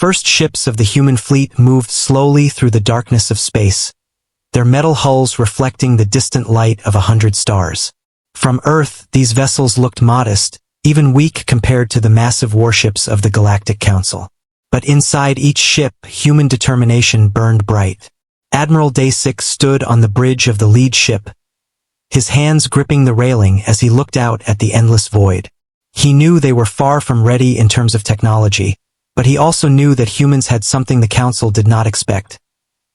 first ships of the human fleet moved slowly through the darkness of space, their metal hulls reflecting the distant light of 100 stars. From Earth, these vessels looked modest, even weak compared to the massive warships of the Galactic Council. But inside each ship, human determination burned bright. Admiral Day6 stood on the bridge of the lead ship, his hands gripping the railing as he looked out at the endless void. He knew they were far from ready in terms of technology, but he also knew that humans had something the Council did not expect: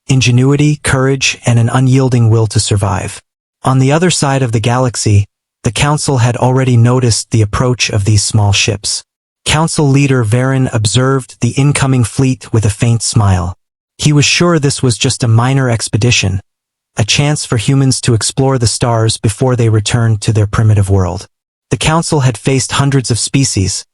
ingenuity, courage, and an unyielding will to survive. On the other side of the galaxy, the Council had already noticed the approach of these small ships. Council leader Varen observed the incoming fleet with a faint smile. He was sure this was just a minor expedition, a chance for humans to explore the stars before they returned to their primitive world. The Council had faced hundreds of species,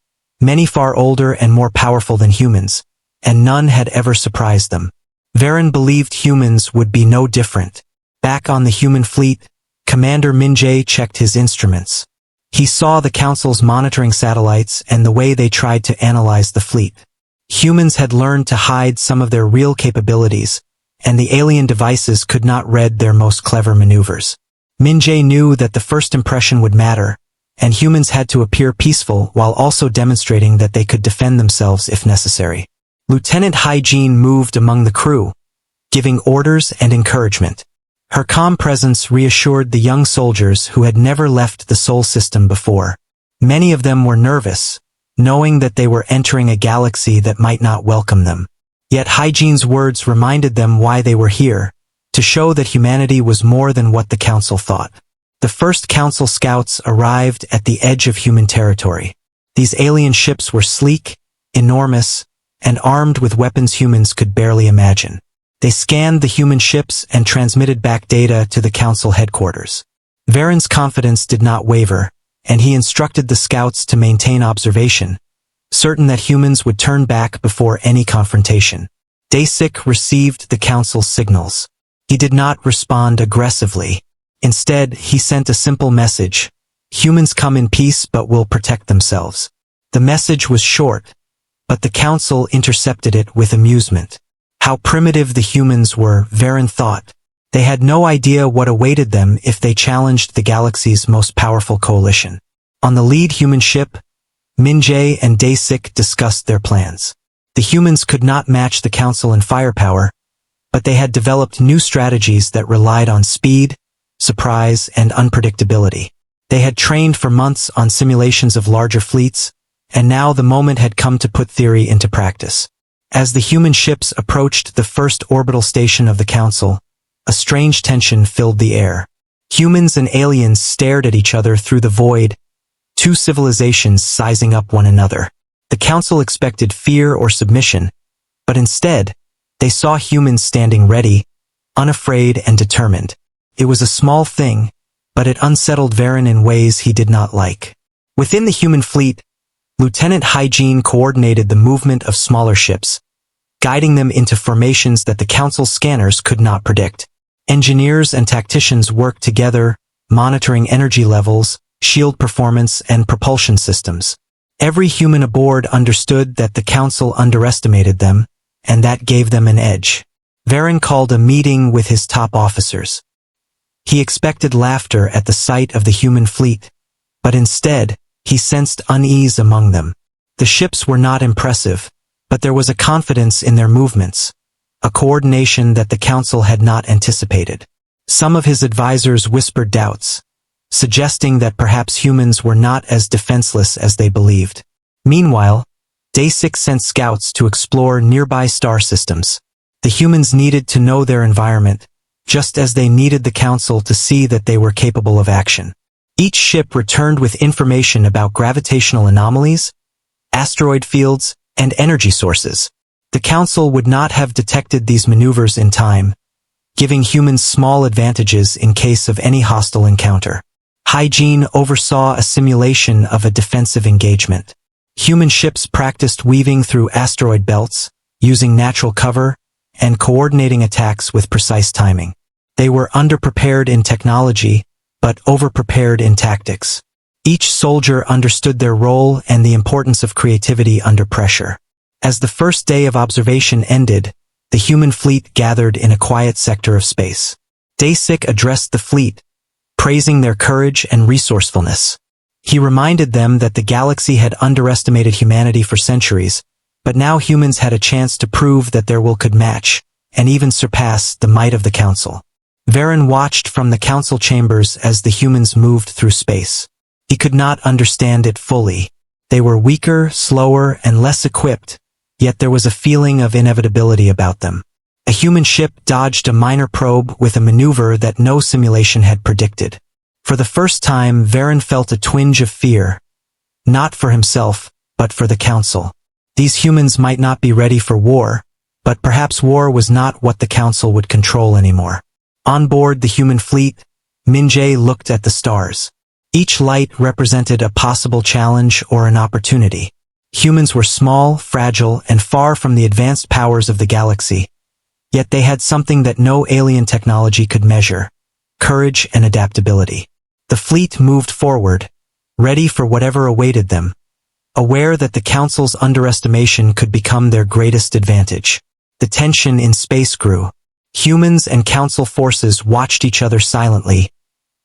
many far older and more powerful than humans, and none had ever surprised them. Varen believed humans would be no different. Back on the human fleet, Commander Minjae checked his instruments. He saw the Council's monitoring satellites and the way they tried to analyze the fleet. Humans had learned to hide some of their real capabilities, and the alien devices could not read their most clever maneuvers. Minjae knew that the first impression would matter, and humans had to appear peaceful while also demonstrating that they could defend themselves if necessary. Lieutenant Hygiene moved among the crew, giving orders and encouragement. Her calm presence reassured the young soldiers who had never left the Sol system before. Many of them were nervous, knowing that they were entering a galaxy that might not welcome them. Yet Hygiene's words reminded them why they were here, to show that humanity was more than what the Council thought. The first Council scouts arrived at the edge of human territory. These alien ships were sleek, enormous, and armed with weapons humans could barely imagine. They scanned the human ships and transmitted back data to the Council headquarters. Varen's confidence did not waver, and he instructed the scouts to maintain observation, certain that humans would turn back before any confrontation. Day6 received the Council's signals. He did not respond aggressively. Instead, he sent a simple message: humans come in peace but will protect themselves. The message was short, but the Council intercepted it with amusement. How primitive the humans were, Varen thought. They had no idea what awaited them if they challenged the galaxy's most powerful coalition. On the lead human ship, Minjae and Day6 discussed their plans. The humans could not match the Council in firepower, but they had developed new strategies that relied on speed, surprise, and unpredictability. They had trained for months on simulations of larger fleets, and now the moment had come to put theory into practice. As the human ships approached the first orbital station of the Council, a strange tension filled the air. Humans and aliens stared at each other through the void, two civilizations sizing up one another. The Council expected fear or submission, but instead, they saw humans standing ready, unafraid and determined. It was a small thing, but it unsettled Varen in ways he did not like. Within the human fleet, Lieutenant Hygiene coordinated the movement of smaller ships, guiding them into formations that the Council's scanners could not predict. Engineers and tacticians worked together, monitoring energy levels, shield performance, and propulsion systems. Every human aboard understood that the Council underestimated them, and that gave them an edge. Varen called a meeting with his top officers. He expected laughter at the sight of the human fleet, but instead, he sensed unease among them. The ships were not impressive, but there was a confidence in their movements, a coordination that the Council had not anticipated. Some of his advisors whispered doubts, suggesting that perhaps humans were not as defenseless as they believed. Meanwhile, Day6 sent scouts to explore nearby star systems. The humans needed to know their environment, just as they needed the Council to see that they were capable of action. Each ship returned with information about gravitational anomalies, asteroid fields, and energy sources. The Council would not have detected these maneuvers in time, giving humans small advantages in case of any hostile encounter. Hygiene oversaw a simulation of a defensive engagement. Human ships practiced weaving through asteroid belts, using natural cover, and coordinating attacks with precise timing. They were underprepared in technology, but overprepared in tactics. Each soldier understood their role and the importance of creativity under pressure. As the first day of observation ended, the human fleet gathered in a quiet sector of space. Dasik addressed the fleet, praising their courage and resourcefulness. He reminded them that the galaxy had underestimated humanity for centuries, but now humans had a chance to prove that their will could match, and even surpass, the might of the Council. Varen watched from the Council chambers as the humans moved through space. He could not understand it fully. They were weaker, slower, and less equipped, yet there was a feeling of inevitability about them. A human ship dodged a minor probe with a maneuver that no simulation had predicted. For the first time, Varen felt a twinge of fear, not for himself, but for the Council. These humans might not be ready for war, but perhaps war was not what the Council would control anymore. On board the human fleet, Minjay looked at the stars. Each light represented a possible challenge or an opportunity. Humans were small, fragile, and far from the advanced powers of the galaxy. Yet they had something that no alien technology could measure: courage and adaptability. The fleet moved forward, ready for whatever awaited them, aware that the Council's underestimation could become their greatest advantage. The tension in space grew. Humans and Council forces watched each other silently,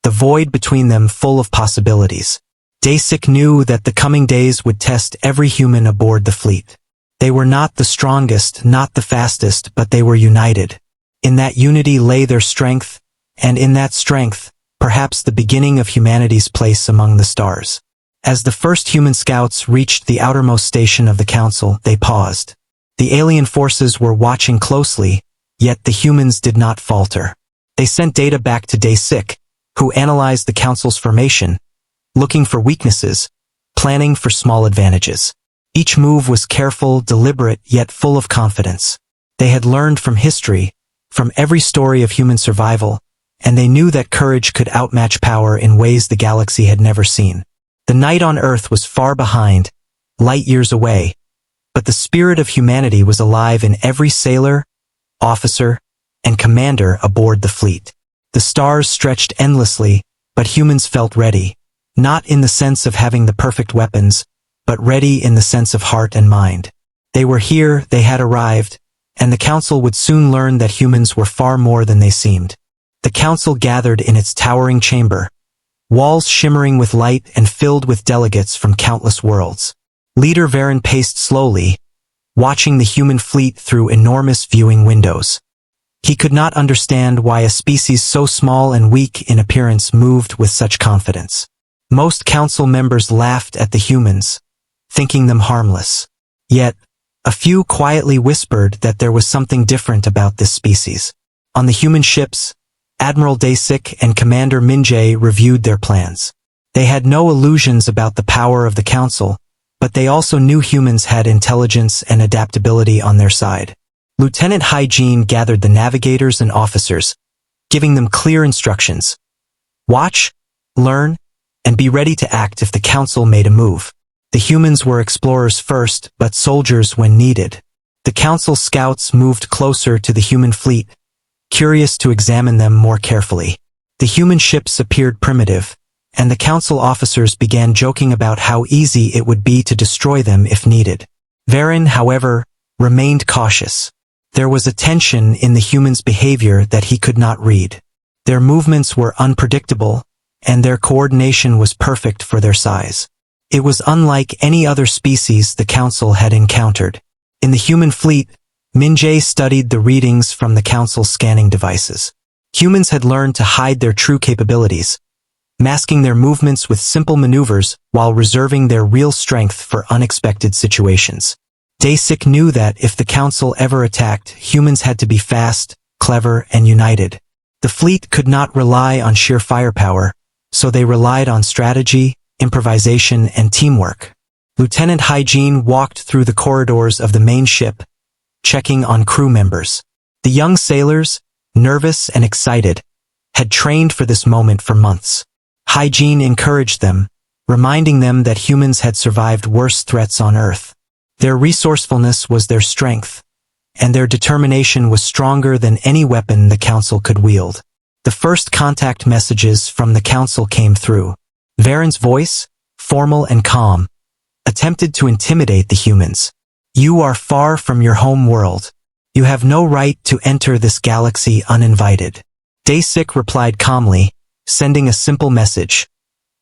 the void between them full of possibilities. Dasik knew that the coming days would test every human aboard the fleet. They were not the strongest, not the fastest, but they were united. In that unity lay their strength, and in that strength, perhaps the beginning of humanity's place among the stars. As the first human scouts reached the outermost station of the Council, they paused. The alien forces were watching closely, yet the humans did not falter. They sent data back to Dasik, who analyzed the Council's formation, looking for weaknesses, planning for small advantages. Each move was careful, deliberate, yet full of confidence. They had learned from history, from every story of human survival, and they knew that courage could outmatch power in ways the galaxy had never seen. The night on Earth was far behind, light years away, but the spirit of humanity was alive in every sailor, officer, and commander aboard the fleet. The stars stretched endlessly, but humans felt ready, not in the sense of having the perfect weapons, but ready in the sense of heart and mind. They were here, they had arrived, and the Council would soon learn that humans were far more than they seemed. The Council gathered in its towering chamber, walls shimmering with light and filled with delegates from countless worlds. Leader Varen paced slowly, watching the human fleet through enormous viewing windows. He could not understand why a species so small and weak in appearance moved with such confidence. Most Council members laughed at the humans, thinking them harmless. Yet, a few quietly whispered that there was something different about this species. On the human ships, Admiral Dasik and Commander Minjay reviewed their plans. They had no illusions about the power of the Council, but they also knew humans had intelligence and adaptability on their side. Lieutenant Hygiene gathered the navigators and officers, giving them clear instructions. Watch, learn, and be ready to act if the Council made a move. The humans were explorers first, but soldiers when needed. The Council scouts moved closer to the human fleet, curious to examine them more carefully. The human ships appeared primitive, and the Council officers began joking about how easy it would be to destroy them if needed. Varen, however, remained cautious. There was a tension in the humans' behavior that he could not read. Their movements were unpredictable, and their coordination was perfect for their size. It was unlike any other species the Council had encountered. In the human fleet, Minjay studied the readings from the Council's scanning devices. Humans had learned to hide their true capabilities, masking their movements with simple maneuvers while reserving their real strength for unexpected situations. Dasik knew that if the Council ever attacked, humans had to be fast, clever, and united. The fleet could not rely on sheer firepower, so they relied on strategy, improvisation, and teamwork. Lieutenant Hygiene walked through the corridors of the main ship, checking on crew members. The young sailors, nervous and excited, had trained for this moment for months. Hygiene encouraged them, reminding them that humans had survived worse threats on Earth. Their resourcefulness was their strength, and their determination was stronger than any weapon the Council could wield. The first contact messages from the Council came through. Varen's voice, formal and calm, attempted to intimidate the humans. You are far from your home world. You have no right to enter this galaxy uninvited. Dasik replied calmly, sending a simple message.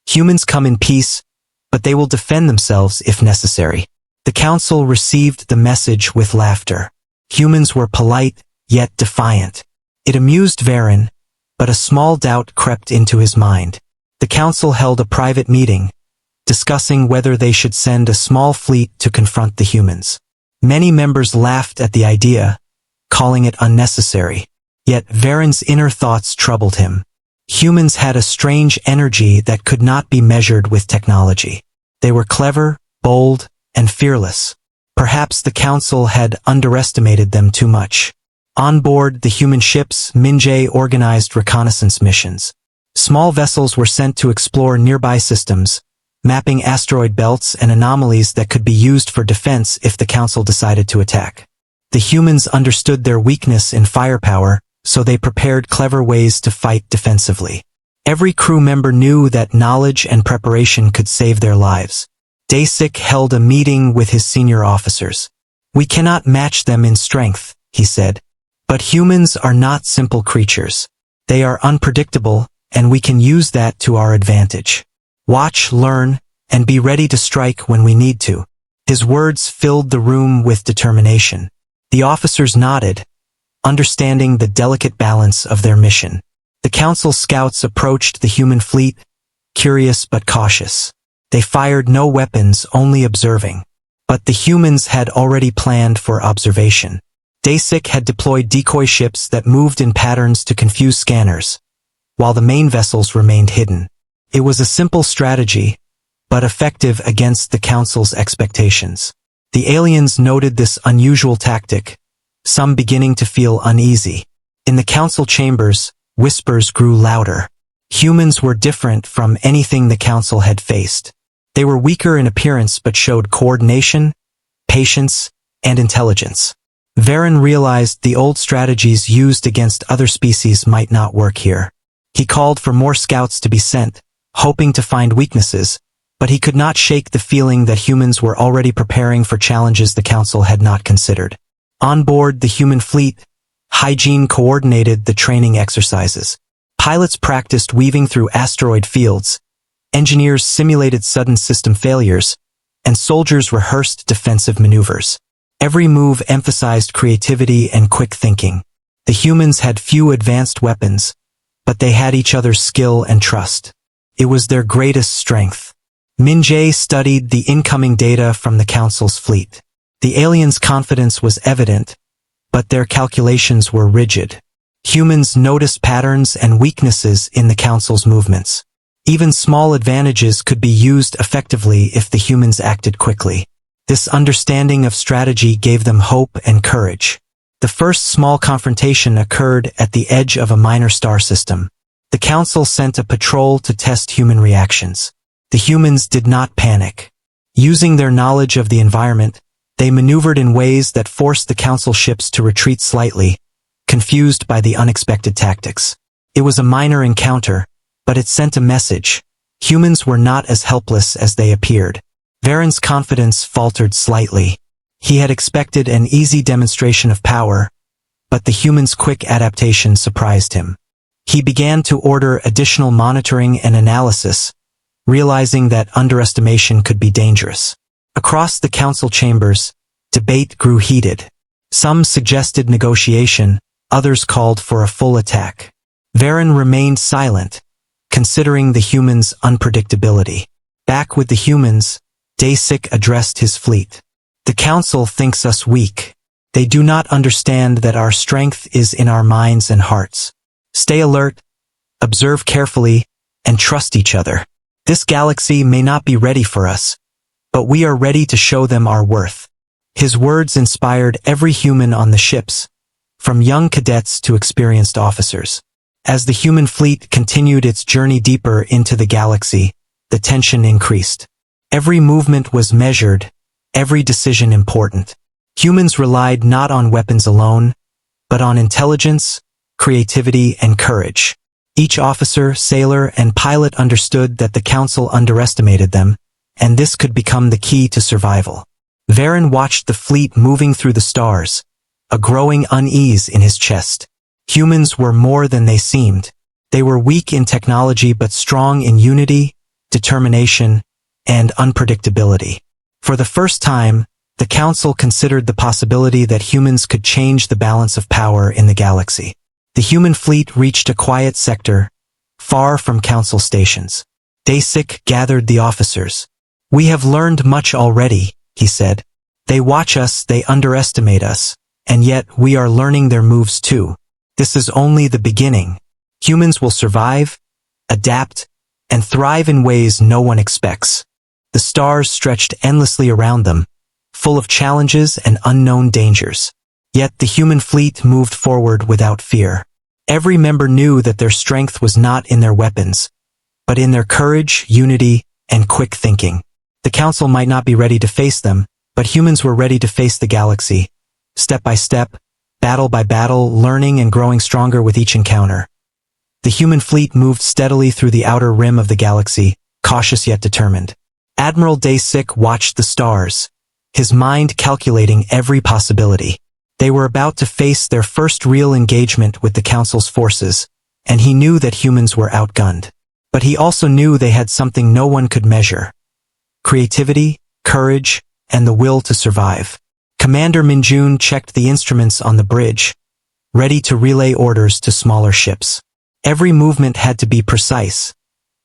Humans come in peace, but they will defend themselves if necessary. The council received the message with laughter. Humans were polite, yet defiant. It amused Varen, but a small doubt crept into his mind. The council held a private meeting, discussing whether they should send a small fleet to confront the humans. Many members laughed at the idea, calling it unnecessary. Yet Varen's inner thoughts troubled him. Humans had a strange energy that could not be measured with technology. They were clever, bold, and fearless. Perhaps the council had underestimated them too much. On board the human ships, Minjay organized reconnaissance missions. Small vessels were sent to explore nearby systems, mapping asteroid belts and anomalies that could be used for defense if the council decided to attack. The humans understood their weakness in firepower, so they prepared clever ways to fight defensively. Every crew member knew that knowledge and preparation could save their lives. Dasik held a meeting with his senior officers. We cannot match them in strength, he said. But humans are not simple creatures. They are unpredictable, and we can use that to our advantage. Watch, learn, and be ready to strike when we need to. His words filled the room with determination. The officers nodded, understanding the delicate balance of their mission. The council scouts approached the human fleet, curious but cautious. They fired no weapons, only observing. But the humans had already planned for observation. Dasik had deployed decoy ships that moved in patterns to confuse scanners, while the main vessels remained hidden. It was a simple strategy, but effective against the council's expectations. The aliens noted this unusual tactic, some beginning to feel uneasy. In the council chambers, whispers grew louder. Humans were different from anything the council had faced. They were weaker in appearance but showed coordination, patience, and intelligence. Varen realized the old strategies used against other species might not work here. He called for more scouts to be sent, hoping to find weaknesses, but he could not shake the feeling that humans were already preparing for challenges the council had not considered. On board the human fleet, Hygiene coordinated the training exercises. Pilots practiced weaving through asteroid fields, engineers simulated sudden system failures, and soldiers rehearsed defensive maneuvers. Every move emphasized creativity and quick thinking. The humans had few advanced weapons, but they had each other's skill and trust. It was their greatest strength. Minjay studied the incoming data from the council's fleet. The aliens' confidence was evident, but their calculations were rigid. Humans noticed patterns and weaknesses in the council's movements. Even small advantages could be used effectively if the humans acted quickly. This understanding of strategy gave them hope and courage. The first small confrontation occurred at the edge of a minor star system. The council sent a patrol to test human reactions. The humans did not panic. Using their knowledge of the environment, they maneuvered in ways that forced the council ships to retreat slightly, confused by the unexpected tactics. It was a minor encounter, but it sent a message. Humans were not as helpless as they appeared. Varen's confidence faltered slightly. He had expected an easy demonstration of power, but the humans' quick adaptation surprised him. He began to order additional monitoring and analysis, realizing that underestimation could be dangerous. Across the council chambers, debate grew heated. Some suggested negotiation, others called for a full attack. Varen remained silent, considering the humans' unpredictability. Back with the humans, Dasik addressed his fleet. The council thinks us weak. They do not understand that our strength is in our minds and hearts. Stay alert, observe carefully, and trust each other. This galaxy may not be ready for us, but we are ready to show them our worth. His words inspired every human on the ships, from young cadets to experienced officers. As the human fleet continued its journey deeper into the galaxy, the tension increased. Every movement was measured, every decision important. Humans relied not on weapons alone, but on intelligence, creativity, and courage. Each officer, sailor, and pilot understood that the council underestimated them, and this could become the key to survival. Varen watched the fleet moving through the stars, a growing unease in his chest. Humans were more than they seemed. They were weak in technology but strong in unity, determination, and unpredictability. For the first time, the Council considered the possibility that humans could change the balance of power in the galaxy. The human fleet reached a quiet sector, far from Council stations. Dasik gathered the officers. "We have learned much already," he said. "They watch us, they underestimate us, and yet we are learning their moves too. This is only the beginning. Humans will survive, adapt, and thrive in ways no one expects." The stars stretched endlessly around them, full of challenges and unknown dangers. Yet the human fleet moved forward without fear. Every member knew that their strength was not in their weapons, but in their courage, unity, and quick thinking. The Council might not be ready to face them, but humans were ready to face the galaxy, step by step, battle by battle, learning and growing stronger with each encounter. The human fleet moved steadily through the outer rim of the galaxy, cautious yet determined. Admiral Dasik watched the stars, his mind calculating every possibility. They were about to face their first real engagement with the Council's forces, and he knew that humans were outgunned. But he also knew they had something no one could measure: creativity, courage, and the will to survive. Commander Minjun checked the instruments on the bridge, ready to relay orders to smaller ships. Every movement had to be precise.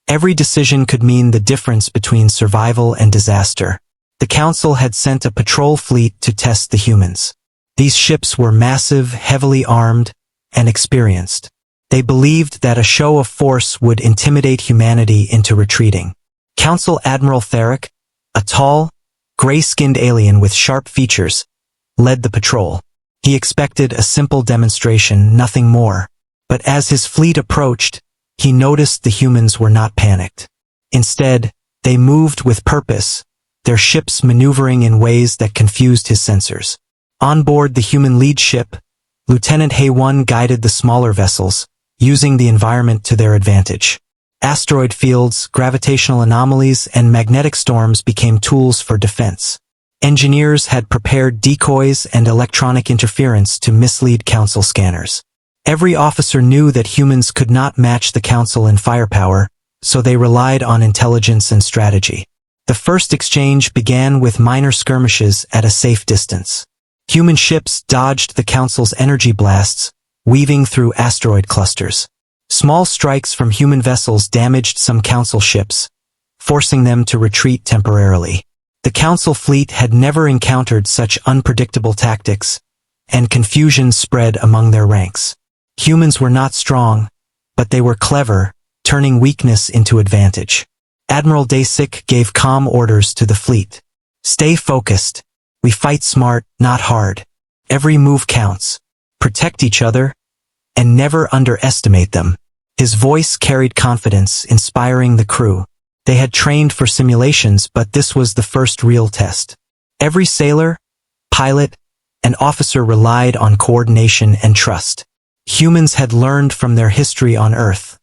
Every decision could mean the difference between survival and disaster. The Council had sent a patrol fleet to test the humans. These ships were massive, heavily armed, and experienced. They believed that a show of force would intimidate humanity into retreating. Council Admiral Theric, a tall, gray-skinned alien with sharp features, led the patrol. He expected a simple demonstration, nothing more. But as his fleet approached, he noticed the humans were not panicked. Instead, they moved with purpose, their ships maneuvering in ways that confused his sensors. On board the human lead ship, Lieutenant Hay-1 guided the smaller vessels, using the environment to their advantage. Asteroid fields, gravitational anomalies, and magnetic storms became tools for defense. Engineers had prepared decoys and electronic interference to mislead Council scanners. Every officer knew that humans could not match the Council in firepower, so they relied on intelligence and strategy. The first exchange began with minor skirmishes at a safe distance. Human ships dodged the Council's energy blasts, weaving through asteroid clusters. Small strikes from human vessels damaged some Council ships, forcing them to retreat temporarily. The Council fleet had never encountered such unpredictable tactics, and confusion spread among their ranks. Humans were not strong, but they were clever, turning weakness into advantage. Admiral Dasik gave calm orders to the fleet. "Stay focused. We fight smart, not hard. Every move counts. Protect each other, and never underestimate them." His voice carried confidence, inspiring the crew. They had trained for simulations, but this was the first real test. Every sailor, pilot, and officer relied on coordination and trust. Humans had learned from their history on Earth.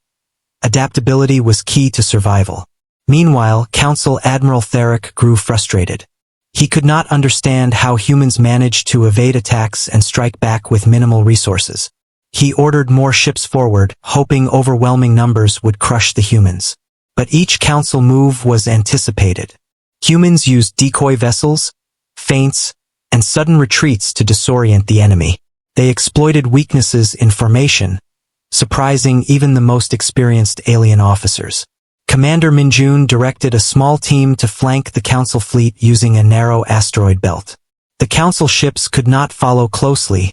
Adaptability was key to survival. Meanwhile, Council Admiral Theric grew frustrated. He could not understand how humans managed to evade attacks and strike back with minimal resources. He ordered more ships forward, hoping overwhelming numbers would crush the humans. But each Council move was anticipated. Humans used decoy vessels, feints, and sudden retreats to disorient the enemy. They exploited weaknesses in formation, surprising even the most experienced alien officers. Commander Minjun directed a small team to flank the Council fleet using a narrow asteroid belt. The Council ships could not follow closely,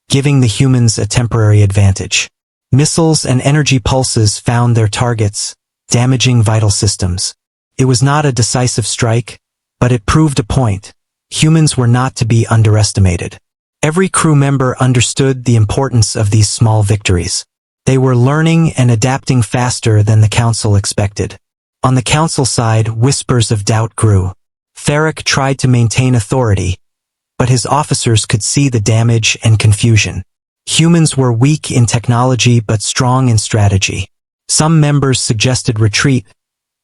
giving the humans a temporary advantage. Missiles and energy pulses found their targets, damaging vital systems. It was not a decisive strike, but it proved a point. Humans were not to be underestimated. Every crew member understood the importance of these small victories. They were learning and adapting faster than the Council expected. On the Council side, whispers of doubt grew. Theric tried to maintain authority, but his officers could see the damage and confusion. Humans were weak in technology but strong in strategy. Some members suggested retreat,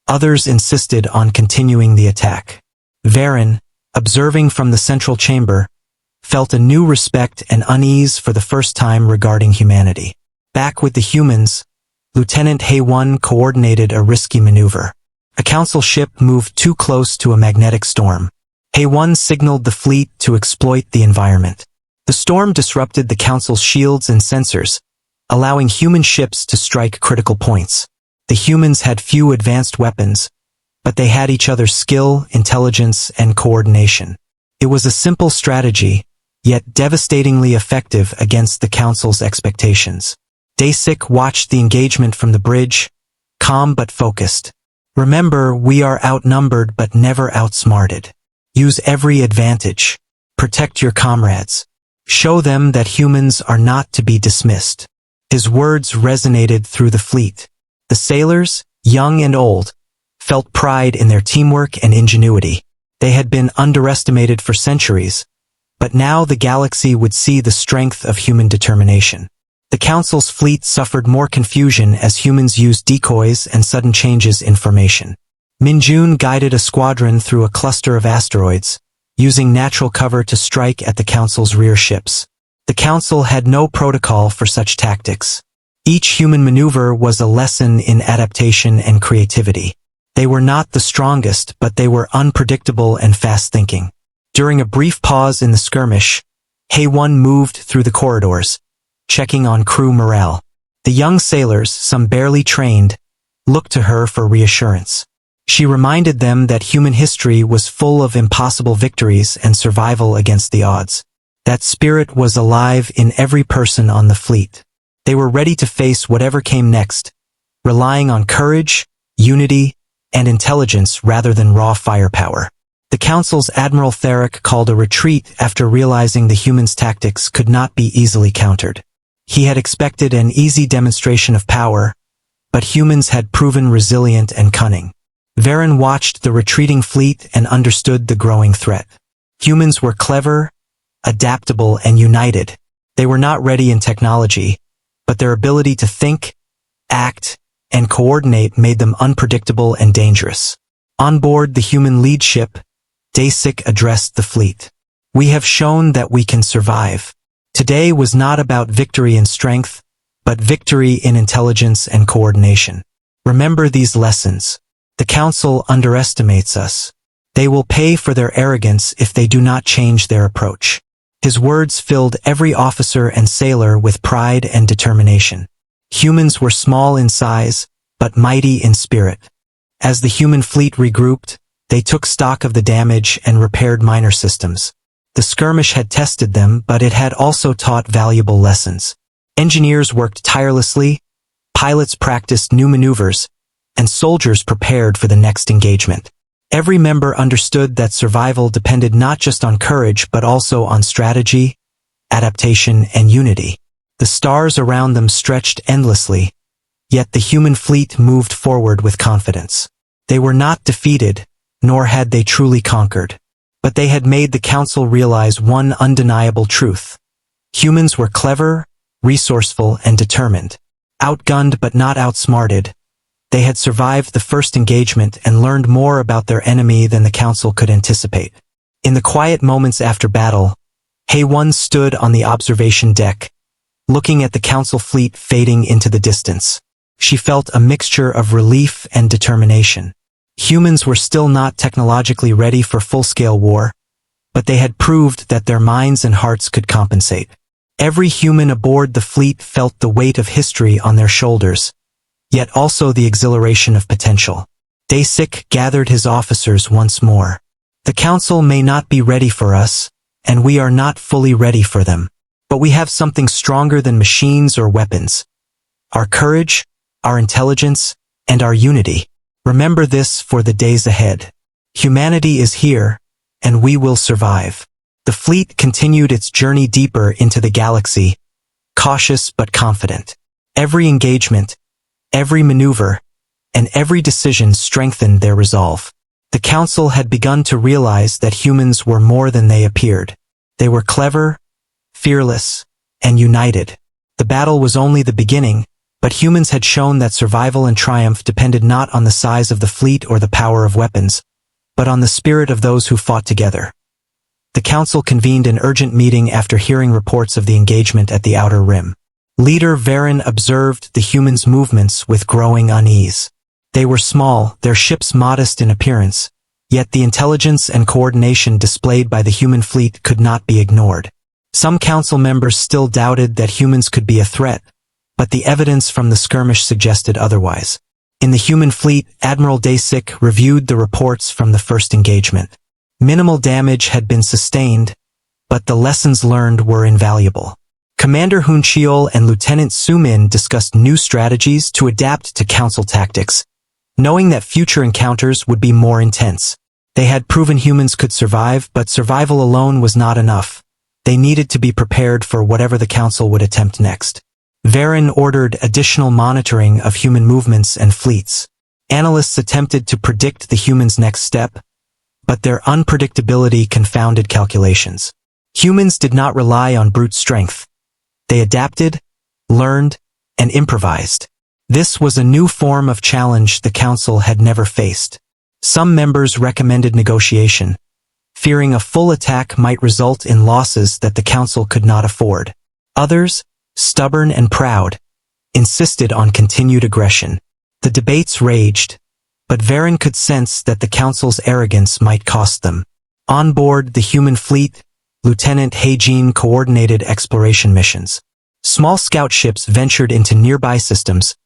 others insisted on continuing the attack. Varen, observing from the central chamber, felt a new respect and unease for the first time regarding humanity. Back with the humans, Lieutenant HFY coordinated a risky maneuver. A council ship moved too close to a magnetic storm. HFY signaled the fleet to exploit the environment. The storm disrupted the council's shields and sensors, allowing human ships to strike critical points. The humans had few advanced weapons, but they had each other's skill, intelligence, and coordination. It was a simple strategy, yet devastatingly effective against the council's expectations. Dasik watched the engagement from the bridge, calm but focused. Remember, we are outnumbered but never outsmarted. Use every advantage. Protect your comrades. Show them that humans are not to be dismissed. His words resonated through the fleet. The sailors, young and old, felt pride in their teamwork and ingenuity. They had been underestimated for centuries, but now the galaxy would see the strength of human determination. The Council's fleet suffered more confusion as humans used decoys and sudden changes in formation. Minjun guided a squadron through a cluster of asteroids, using natural cover to strike at the Council's rear ships. The Council had no protocol for such tactics. Each human maneuver was a lesson in adaptation and creativity. They were not the strongest, but they were unpredictable and fast-thinking. During a brief pause in the skirmish, HFY moved through the corridors, checking on crew morale. The young sailors, some barely trained, looked to her for reassurance. She reminded them that human history was full of impossible victories and survival against the odds. That spirit was alive in every person on the fleet. They were ready to face whatever came next, relying on courage, unity, and intelligence rather than raw firepower. The Council's Admiral Theric called a retreat after realizing the humans' tactics could not be easily countered. He had expected an easy demonstration of power, but humans had proven resilient and cunning. Varen watched the retreating fleet and understood the growing threat. Humans were clever, adaptable, and united. They were not ready in technology, but their ability to think, act, and coordinate made them unpredictable and dangerous. On board the human lead ship, Dasik addressed the fleet. "We have shown that we can survive. Today was not about victory in strength, but victory in intelligence and coordination. Remember these lessons. The Council underestimates us. They will pay for their arrogance if they do not change their approach." His words filled every officer and sailor with pride and determination. Humans were small in size, but mighty in spirit. As the human fleet regrouped, they took stock of the damage and repaired minor systems. The skirmish had tested them, but it had also taught valuable lessons. Engineers worked tirelessly, pilots practiced new maneuvers, and soldiers prepared for the next engagement. Every member understood that survival depended not just on courage but also on strategy, adaptation, and unity. The stars around them stretched endlessly, yet the human fleet moved forward with confidence. They were not defeated, nor had they truly conquered. But they had made the Council realize one undeniable truth. Humans were clever, resourceful, and determined. Outgunned but not outsmarted, they had survived the first engagement and learned more about their enemy than the Council could anticipate. In the quiet moments after battle, HFY stood on the observation deck, looking at the Council fleet fading into the distance. She felt a mixture of relief and determination. Humans were still not technologically ready for full-scale war, but they had proved that their minds and hearts could compensate. Every human aboard the fleet felt the weight of history on their shoulders, yet also the exhilaration of potential. Dasik gathered his officers once more. "The Council may not be ready for us, and we are not fully ready for them. But we have something stronger than machines or weapons. Our courage, our intelligence, and our unity. Remember this for the days ahead. Humanity is here, and we will survive." The fleet continued its journey deeper into the galaxy, cautious but confident. Every engagement, every maneuver, and every decision strengthened their resolve. The Council had begun to realize that humans were more than they appeared. They were clever, fearless, and united. The battle was only the beginning, but humans had shown that survival and triumph depended not on the size of the fleet or the power of weapons, but on the spirit of those who fought together. The council convened an urgent meeting after hearing reports of the engagement at the outer rim. Leader Varen observed the humans' movements with growing unease. They were small, their ships modest in appearance, yet the intelligence and coordination displayed by the human fleet could not be ignored. Some council members still doubted that humans could be a threat, but the evidence from the skirmish suggested otherwise. In the human fleet, Admiral Dasik reviewed the reports from the first engagement. Minimal damage had been sustained, but the lessons learned were invaluable. Commander Huncheol and Lieutenant Sumin discussed new strategies to adapt to council tactics, knowing that future encounters would be more intense. They had proven humans could survive, but survival alone was not enough. They needed to be prepared for whatever the council would attempt next. Varen ordered additional monitoring of human movements and fleets. Analysts attempted to predict the humans' next step, but their unpredictability confounded calculations. Humans did not rely on brute strength. They adapted, learned, and improvised. This was a new form of challenge the council had never faced. Some members recommended negotiation, fearing a full attack might result in losses that the council could not afford. Others, stubborn and proud, insisted on continued aggression. The debates raged, but Varen could sense that the council's arrogance might cost them. On board the human fleet, Lieutenant Heijin coordinated exploration missions. Small scout ships ventured into nearby systems,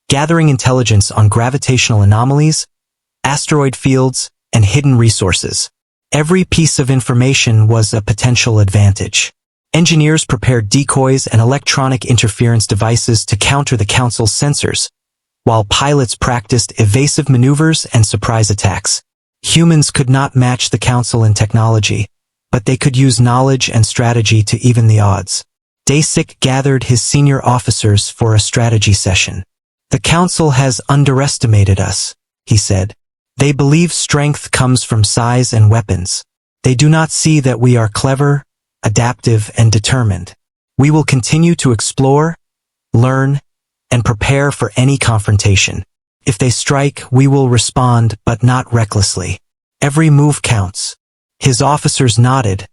gathering intelligence on gravitational anomalies, asteroid fields, and hidden resources. Every piece of information was a potential advantage. Engineers prepared decoys and electronic interference devices to counter the council's sensors, while pilots practiced evasive maneuvers and surprise attacks. Humans could not match the council in technology, but they could use knowledge and strategy to even the odds. Dasik gathered his senior officers for a strategy session. "The council has underestimated us," he said. "They believe strength comes from size and weapons. They do not see that we are clever, adaptive, and determined. We will continue to explore, learn, and prepare for any confrontation. If they strike, we will respond, but not recklessly. Every move counts." His officers nodded,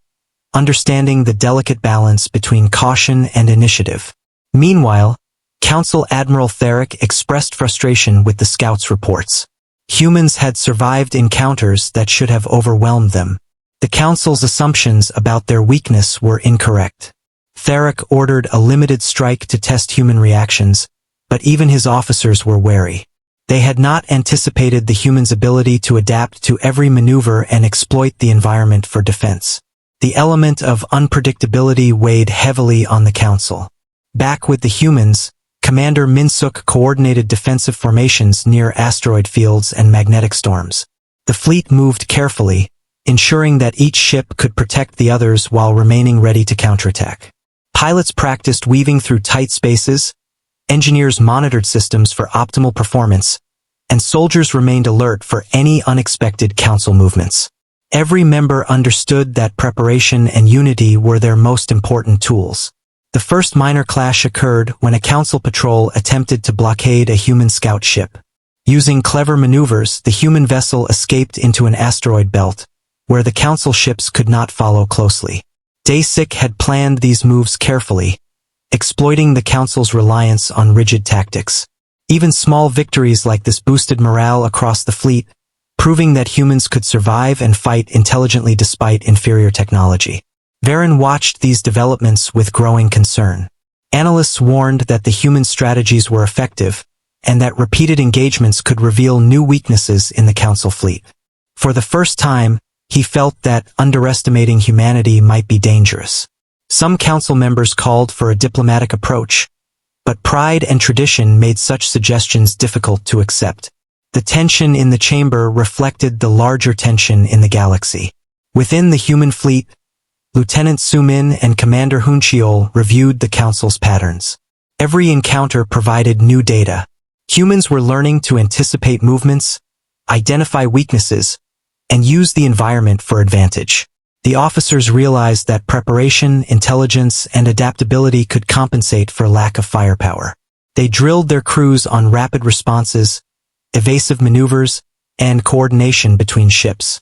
understanding the delicate balance between caution and initiative. Meanwhile, Council Admiral Theric expressed frustration with the scouts' reports. Humans had survived encounters that should have overwhelmed them. The Council's assumptions about their weakness were incorrect. Theric ordered a limited strike to test human reactions, but even his officers were wary. They had not anticipated the humans' ability to adapt to every maneuver and exploit the environment for defense. The element of unpredictability weighed heavily on the Council. Back with the humans, Commander Minsuk coordinated defensive formations near asteroid fields and magnetic storms. The fleet moved carefully, ensuring that each ship could protect the others while remaining ready to counterattack. Pilots practiced weaving through tight spaces, engineers monitored systems for optimal performance, and soldiers remained alert for any unexpected council movements. Every member understood that preparation and unity were their most important tools. The first minor clash occurred when a council patrol attempted to blockade a human scout ship. Using clever maneuvers, the human vessel escaped into an asteroid belt, where the council ships could not follow closely. Dasik had planned these moves carefully, exploiting the council's reliance on rigid tactics. Even small victories like this boosted morale across the fleet, proving that humans could survive and fight intelligently despite inferior technology. Varen watched these developments with growing concern. Analysts warned that the human strategies were effective, and that repeated engagements could reveal new weaknesses in the council fleet. For the first time, he felt that underestimating humanity might be dangerous. Some council members called for a diplomatic approach, but pride and tradition made such suggestions difficult to accept. The tension in the chamber reflected the larger tension in the galaxy. Within the human fleet, Lieutenant Sumin and Commander Huncheol reviewed the council's patterns. Every encounter provided new data. Humans were learning to anticipate movements, identify weaknesses, and use the environment for advantage. The officers realized that preparation, intelligence, and adaptability could compensate for lack of firepower. They drilled their crews on rapid responses, evasive maneuvers, and coordination between ships.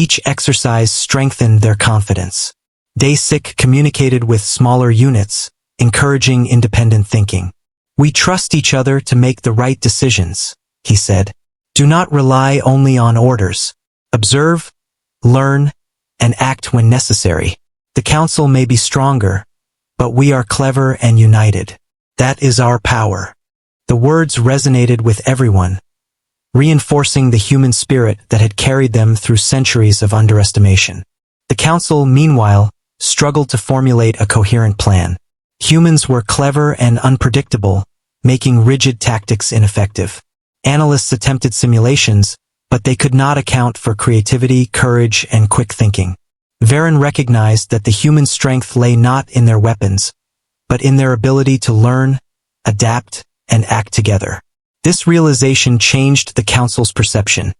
Each exercise strengthened their confidence. Day 6 communicated with smaller units, encouraging independent thinking. "We trust each other to make the right decisions," he said. "Do not rely only on orders. Observe, learn, and act when necessary. The Council may be stronger, but we are clever and united. That is our power." The words resonated with everyone, reinforcing the human spirit that had carried them through centuries of underestimation. The Council, meanwhile, struggled to formulate a coherent plan. Humans were clever and unpredictable, making rigid tactics ineffective. Analysts attempted simulations, but they could not account for creativity, courage, and quick thinking. Varen recognized that the human strength lay not in their weapons, but in their ability to learn, adapt, and act together. This realization changed the Council's perception.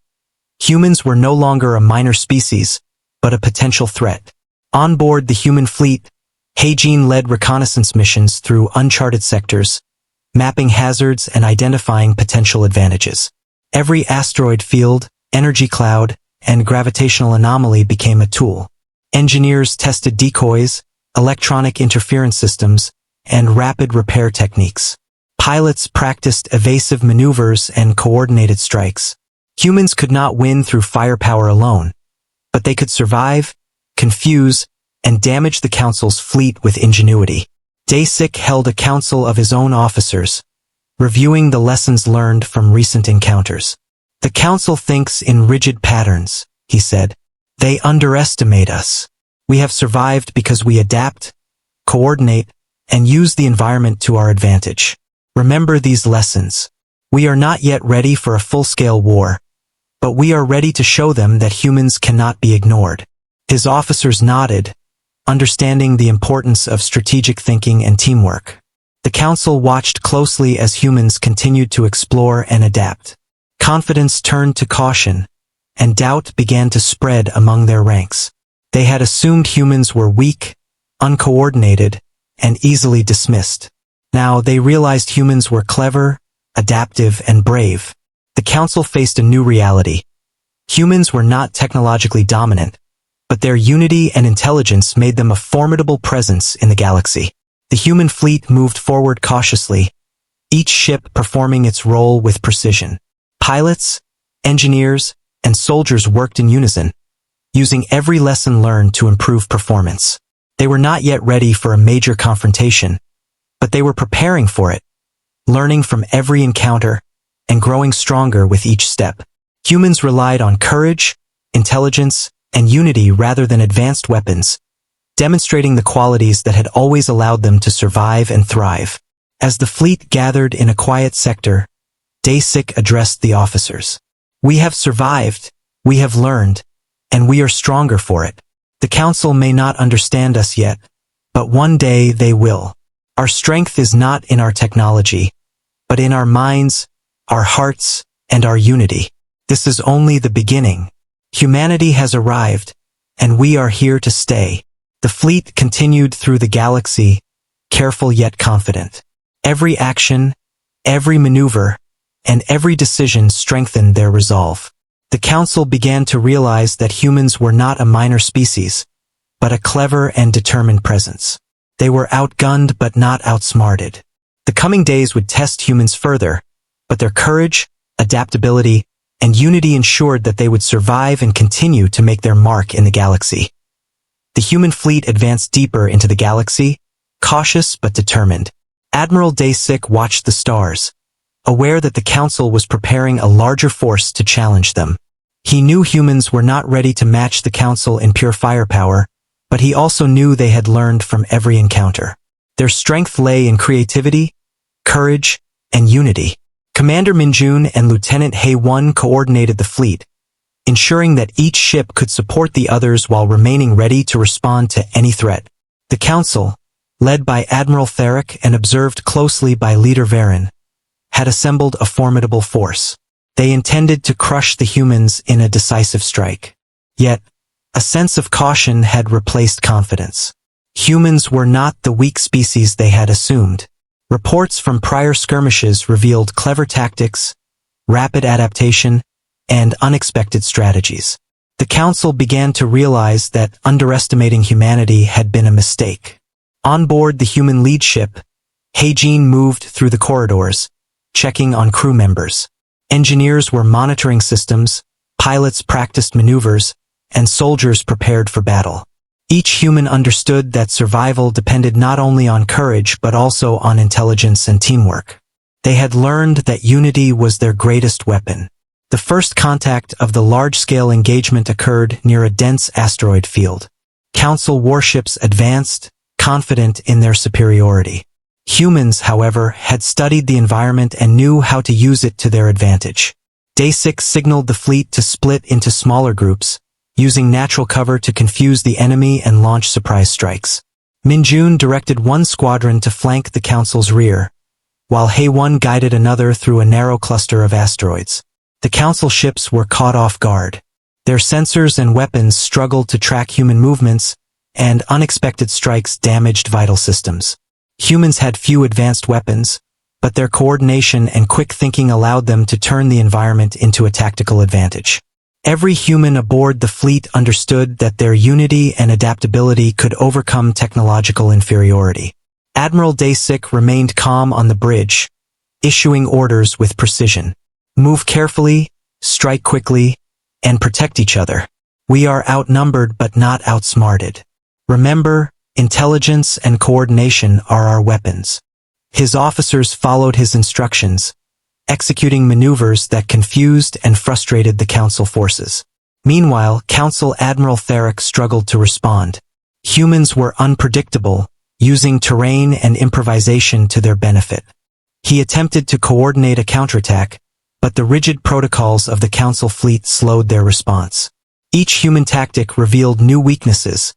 Humans were no longer a minor species, but a potential threat. On board the human fleet, Heijin led reconnaissance missions through uncharted sectors, mapping hazards and identifying potential advantages. Every asteroid field, energy cloud, and gravitational anomaly became a tool. Engineers tested decoys, electronic interference systems, and rapid repair techniques. Pilots practiced evasive maneuvers and coordinated strikes. Humans could not win through firepower alone, but they could survive, confuse, and damage the Council's fleet with ingenuity. Day 6 held a council of his own officers, reviewing the lessons learned from recent encounters. "The Council thinks in rigid patterns," he said. "They underestimate us. We have survived because we adapt, coordinate, and use the environment to our advantage. Remember these lessons. We are not yet ready for a full-scale war, but we are ready to show them that humans cannot be ignored." His officers nodded, understanding the importance of strategic thinking and teamwork. The Council watched closely as humans continued to explore and adapt. Confidence turned to caution, and doubt began to spread among their ranks. They had assumed humans were weak, uncoordinated, and easily dismissed. Now they realized humans were clever, adaptive, and brave. The Council faced a new reality. Humans were not technologically dominant, but their unity and intelligence made them a formidable presence in the galaxy. The human fleet moved forward cautiously, each ship performing its role with precision. Pilots, engineers, and soldiers worked in unison, using every lesson learned to improve performance. They were not yet ready for a major confrontation, but they were preparing for it, learning from every encounter, and growing stronger with each step. Humans relied on courage, intelligence, and unity rather than advanced weapons, demonstrating the qualities that had always allowed them to survive and thrive. As the fleet gathered in a quiet sector, Day 6 addressed the officers. "We have survived, we have learned, and we are stronger for it. The Council may not understand us yet, but one day they will. Our strength is not in our technology, but in our minds, our hearts, and our unity. This is only the beginning. Humanity has arrived, and we are here to stay." The fleet continued through the galaxy, careful yet confident. Every action, every maneuver, and every decision strengthened their resolve. The Council began to realize that humans were not a minor species, but a clever and determined presence. They were outgunned but not outsmarted. The coming days would test humans further, but their courage, adaptability, and unity ensured that they would survive and continue to make their mark in the galaxy. The human fleet advanced deeper into the galaxy, cautious but determined. Admiral Day 6 watched the stars, aware that the Council was preparing a larger force to challenge them. He knew humans were not ready to match the Council in pure firepower, but he also knew they had learned from every encounter. Their strength lay in creativity, courage, and unity. Commander Minjun and Lieutenant Hae-won coordinated the fleet, ensuring that each ship could support the others while remaining ready to respond to any threat. The Council, led by Admiral Theric and observed closely by Leader Varen, had assembled a formidable force. They intended to crush the humans in a decisive strike. Yet, a sense of caution had replaced confidence. Humans were not the weak species they had assumed. Reports from prior skirmishes revealed clever tactics, rapid adaptation, and unexpected strategies. The council began to realize that underestimating humanity had been a mistake. On board the human lead ship, Heijin moved through the corridors, checking on crew members. Engineers were monitoring systems, pilots practiced maneuvers, and soldiers prepared for battle. Each human understood that survival depended not only on courage but also on intelligence and teamwork. They had learned that unity was their greatest weapon. The first contact of the large-scale engagement occurred near a dense asteroid field. Council warships advanced, confident in their superiority. Humans, however, had studied the environment and knew how to use it to their advantage. Day 6 signaled the fleet to split into smaller groups, using natural cover to confuse the enemy and launch surprise strikes. Minjun directed one squadron to flank the Council's rear, while Haewon guided another through a narrow cluster of asteroids. The Council ships were caught off guard. Their sensors and weapons struggled to track human movements, and unexpected strikes damaged vital systems. Humans had few advanced weapons, but their coordination and quick thinking allowed them to turn the environment into a tactical advantage. Every human aboard the fleet understood that their unity and adaptability could overcome technological inferiority. Admiral Daysik remained calm on the bridge, issuing orders with precision. Move carefully, strike quickly, and protect each other. We are outnumbered but not outsmarted. Remember, intelligence and coordination are our weapons. His officers followed his instructions, executing maneuvers that confused and frustrated the Council forces. Meanwhile, Council Admiral Theric struggled to respond. Humans were unpredictable, using terrain and improvisation to their benefit. He attempted to coordinate a counterattack, but the rigid protocols of the Council fleet slowed their response. Each human tactic revealed new weaknesses,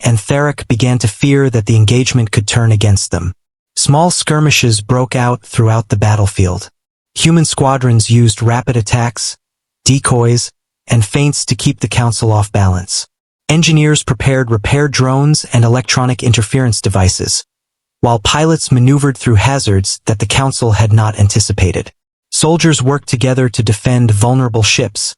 and Theric began to fear that the engagement could turn against them. Small skirmishes broke out throughout the battlefield. Human squadrons used rapid attacks, decoys, and feints to keep the Council off balance. Engineers prepared repair drones and electronic interference devices, while pilots maneuvered through hazards that the Council had not anticipated. Soldiers worked together to defend vulnerable ships,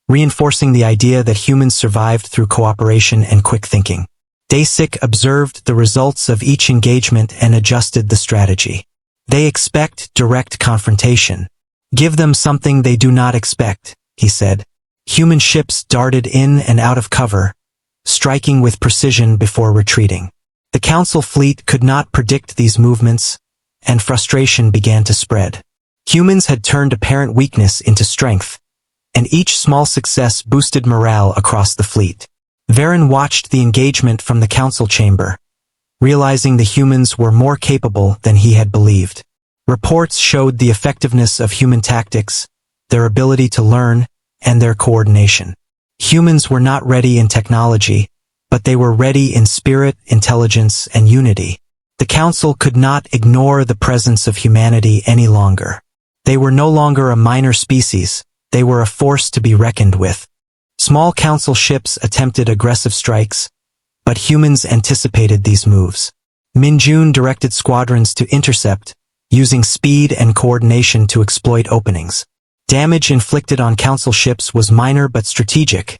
reinforcing the idea that humans survived through cooperation and quick thinking. Daysik observed the results of each engagement and adjusted the strategy. They expect direct confrontation. Give them something they do not expect, he said. Human ships darted in and out of cover, striking with precision before retreating. The Council fleet could not predict these movements, and frustration began to spread. Humans had turned apparent weakness into strength, and each small success boosted morale across the fleet. Varen watched the engagement from the Council chamber, realizing the humans were more capable than he had believed. Reports showed the effectiveness of human tactics, their ability to learn, and their coordination. Humans were not ready in technology, but they were ready in spirit, intelligence, and unity. The Council could not ignore the presence of humanity any longer. They were no longer a minor species, they were a force to be reckoned with. Small Council ships attempted aggressive strikes, but humans anticipated these moves. Minjun directed squadrons to intercept, using speed and coordination to exploit openings. Damage inflicted on Council ships was minor but strategic,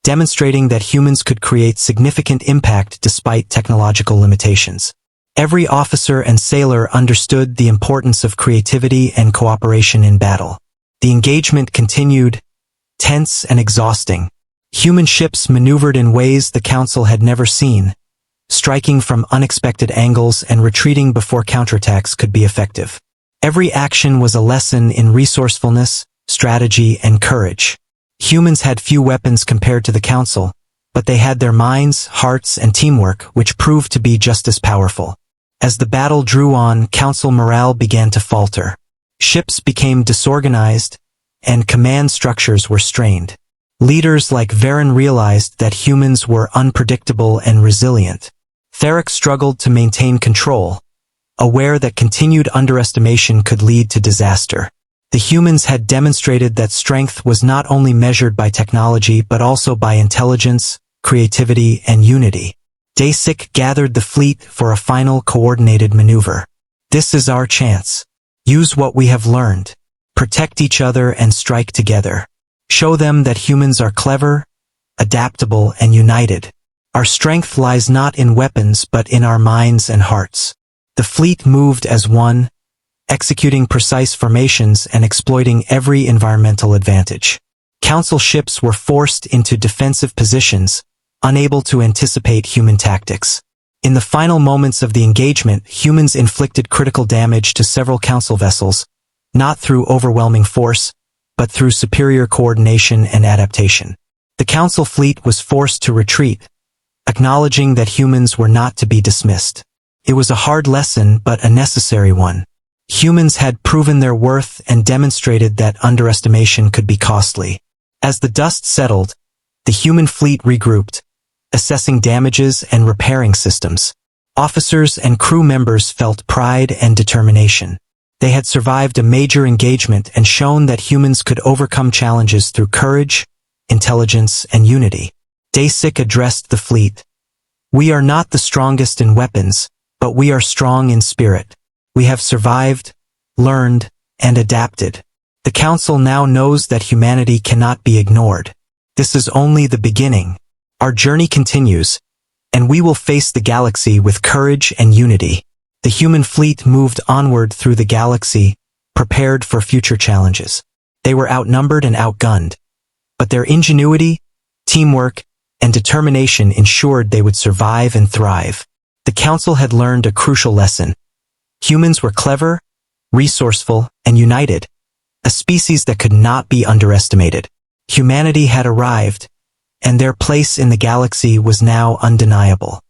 demonstrating that humans could create significant impact despite technological limitations. Every officer and sailor understood the importance of creativity and cooperation in battle. The engagement continued, tense and exhausting. Human ships maneuvered in ways the Council had never seen, striking from unexpected angles and retreating before counterattacks could be effective. Every action was a lesson in resourcefulness, strategy, and courage. Humans had few weapons compared to the Council, but they had their minds, hearts, and teamwork, which proved to be just as powerful. As the battle drew on, Council morale began to falter. Ships became disorganized, and command structures were strained. Leaders like Varen realized that humans were unpredictable and resilient. Theric struggled to maintain control, aware that continued underestimation could lead to disaster. The humans had demonstrated that strength was not only measured by technology but also by intelligence, creativity, and unity. Daysik gathered the fleet for a final coordinated maneuver. This is our chance. Use what we have learned. Protect each other and strike together. Show them that humans are clever, adaptable, and united. Our strength lies not in weapons but in our minds and hearts. The fleet moved as one, executing precise formations and exploiting every environmental advantage. Council ships were forced into defensive positions, unable to anticipate human tactics. In the final moments of the engagement, humans inflicted critical damage to several Council vessels, not through overwhelming force, but through superior coordination and adaptation. The Council fleet was forced to retreat, acknowledging that humans were not to be dismissed. It was a hard lesson but a necessary one. Humans had proven their worth and demonstrated that underestimation could be costly. As the dust settled, the human fleet regrouped, assessing damages and repairing systems. Officers and crew members felt pride and determination. They had survived a major engagement and shown that humans could overcome challenges through courage, intelligence, and unity. Dasik addressed the fleet. "We are not the strongest in weapons, but we are strong in spirit. We have survived, learned, and adapted. The Council now knows that humanity cannot be ignored. This is only the beginning. Our journey continues, and we will face the galaxy with courage and unity." The human fleet moved onward through the galaxy, prepared for future challenges. They were outnumbered and outgunned, but their ingenuity, teamwork, and determination ensured they would survive and thrive. The Council had learned a crucial lesson. Humans were clever, resourceful, and united, a species that could not be underestimated. Humanity had arrived, and their place in the galaxy was now undeniable.